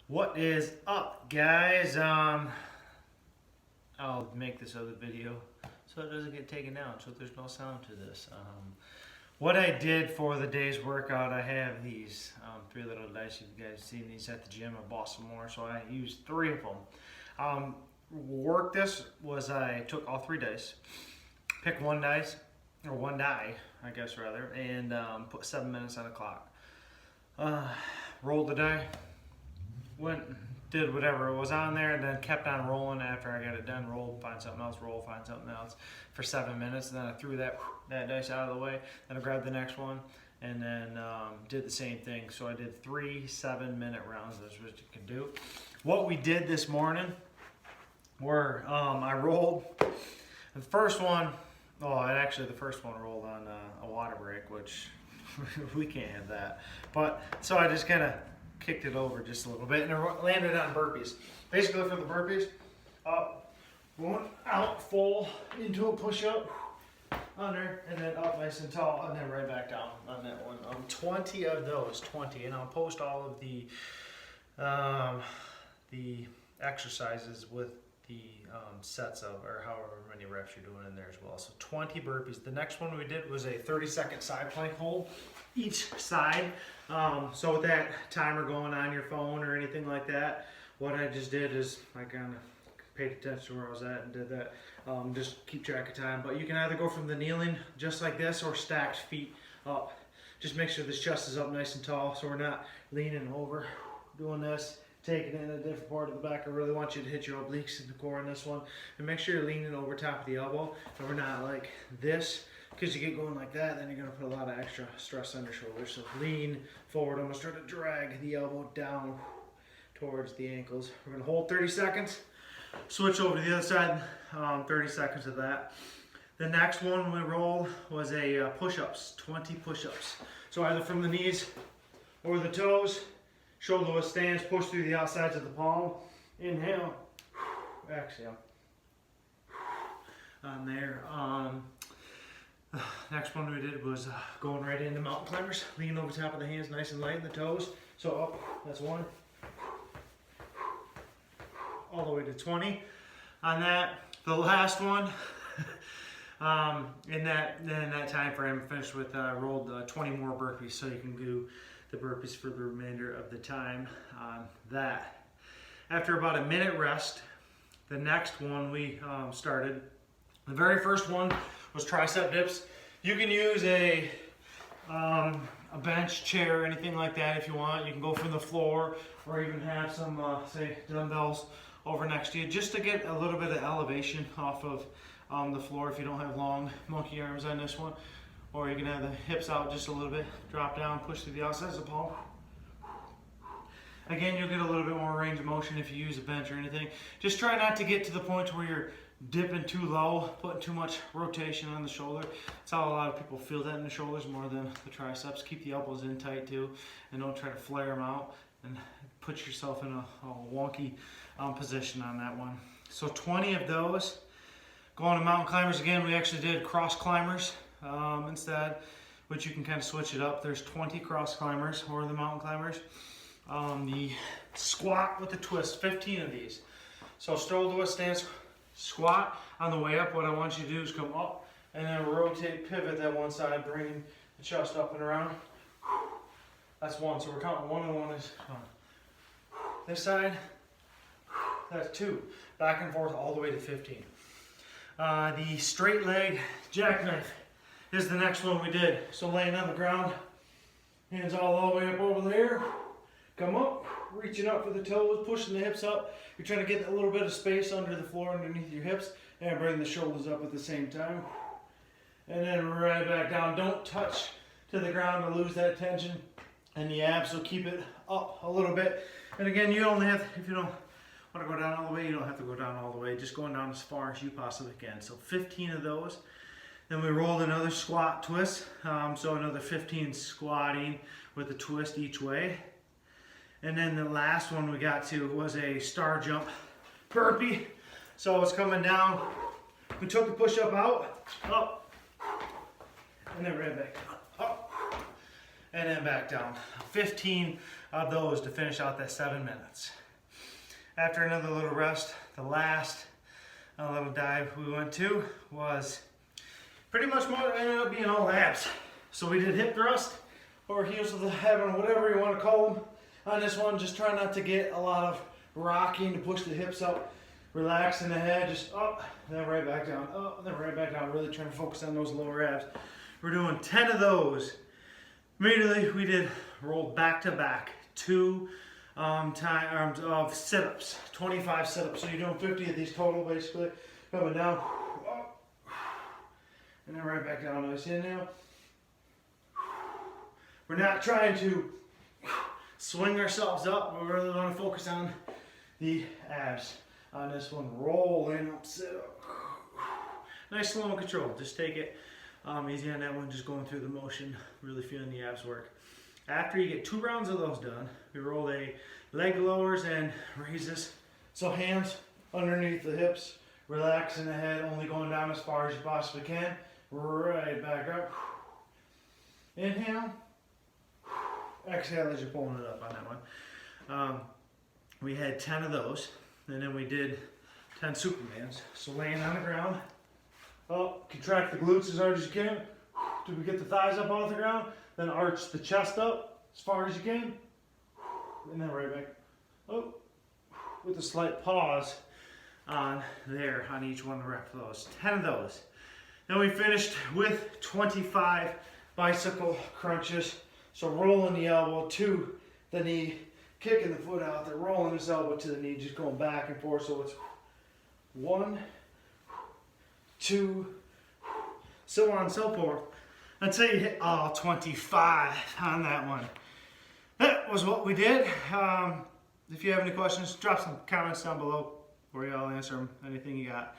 What is up, guys? I'll make this other video so it doesn't get taken down, so there's no sound to this. What I did for the day's workout, I have these three little dice. You guys seen these at the gym. I bought some more, so I used three of them. Work this was I took all three dice, picked one dice, or one die, I guess rather, and put 7 minutes on the clock. Rolled the die, went, did whatever was on there, and then kept on rolling after I got it done. Rolled, find something else, roll, find something else for 7 minutes, and then I threw that dice out of the way. Then I grabbed the next one, and then did the same thing. So I did 3 7-minute rounds. That's what you can do. What we did this morning were I rolled the first one. Actually the first one rolled on a water break, which we can't have that. But so I just kind of kicked it over just a little bit, and it landed on burpees. Basically for the burpees, up, going out full into a push-up, under, and then up nice and tall, and then right back down on that one. 20 of those, 20, and I'll post all of the exercises with the sets of, or however many reps you're doing in there as well. So 20 burpees. The next one we did was a 30-second side plank hold each side. So with that timer going on your phone or anything like that, what I just did is I kind of paid attention to where I was at and did that. Just keep track of time. But you can either go from the kneeling just like this or stacked feet up. Just make sure this chest is up nice and tall so we're not leaning over doing this, taking in a different part of the back. I really want you to hit your obliques and the core on this one. And make sure you're leaning over top of the elbow. So we're not like this, because you get going like that, then you're going to put a lot of extra stress on your shoulders. So lean forward, almost try to drag the elbow down towards the ankles. We're going to hold 30 seconds. Switch over to the other side, 30 seconds of that. The next one we rolled was a push-ups, 20 push-ups. So either from the knees or the toes, shoulder width stance, push through the outsides of the palm. Inhale, exhale. On there. Next one we did was going right into mountain climbers. Lean over top of the hands, nice and light in the toes. So up, that's one. All the way to 20. On that, the last one, in that time frame, I finished with rolled 20 more burpees, so you can do the burpees for the remainder of the time on that. After about a minute rest, the next one we started. The very first one was tricep dips. You can use a bench, chair, anything like that if you want. You can go from the floor or even have some, say, dumbbells over next to you just to get a little bit of elevation off of the floor if you don't have long monkey arms on this one. Or you can have the hips out just a little bit, drop down, push through the outsides of the palm. Again, you'll get a little bit more range of motion if you use a bench or anything. Just try not to get to the point where you're dipping too low, putting too much rotation on the shoulder. That's how a lot of people feel that in the shoulders more than the triceps. Keep the elbows in tight too, and don't try to flare them out and put yourself in a wonky position on that one. So 20 of those. Going to mountain climbers again, we actually did cross climbers instead, which you can kind of switch it up. There's 20 cross climbers or the mountain climbers. The squat with the twist, 15 of these. So shoulder width stance, squat. On the way up, what I want you to do is come up and then rotate, pivot that one side, bringing the chest up and around. That's one. So we're counting one and one is this side. That's 2. Back and forth all the way to 15. The straight leg jackknife is the next one we did. So laying on the ground, hands all the way up over there. Come up, reaching up for the toes, pushing the hips up. You're trying to get a little bit of space under the floor underneath your hips and bring the shoulders up at the same time. And then right back down. Don't touch to the ground to lose that tension in the abs, so keep it up a little bit. And again, you only have, if you don't want to go down all the way, you don't have to go down all the way. Just going down as far as you possibly can. So 15 of those. Then we rolled another squat twist. So another 15 squatting with a twist each way. And then the last one we got to was a star jump burpee. So it's coming down. We took the push up out, up, and then right back down, up. and then back down. 15 of those to finish out that 7 minutes. After another little rest, the last little dive we went to was pretty much more, ended up being all abs. So we did hip thrust, or heels to the head, or whatever you want to call them. On this one, just try not to get a lot of rocking to push the hips up, relaxing the head, just up, then right back down, up, then right back down, really trying to focus on those lower abs. We're doing 10 of those. Immediately we did roll back to back, 2 times of sit-ups, 25 sit-ups. So you're doing 50 of these total basically, coming down, up, and then right back down. Nice inhale. We're not trying to swing ourselves up. We really want to focus on the abs on this one. Rolling up, sit up. Nice slow and control. Just take it easy on that one, just going through the motion, really feeling the abs work. After you get 2 rounds of those done, we roll a leg lowers and raises. So hands underneath the hips, relaxing the head, only going down as far as you possibly can. Right back up. Inhale. Exhale as you're pulling it up on that one. We had 10 of those, and then we did 10 Supermans. So laying on the ground, up, contract the glutes as hard as you can. Do we get the thighs up off the ground? Then arch the chest up as far as you can. And then right back up with a slight pause on there on each one rep of those. 10 of those. Then we finished with 25 bicycle crunches. So rolling the elbow to the knee, kicking the foot out there, rolling this elbow to the knee, just going back and forth. So it's 1, 2, so on and so forth, until you hit all 25 on that one. That was what we did. If you have any questions, drop some comments down below, or I'll answer them, anything you got.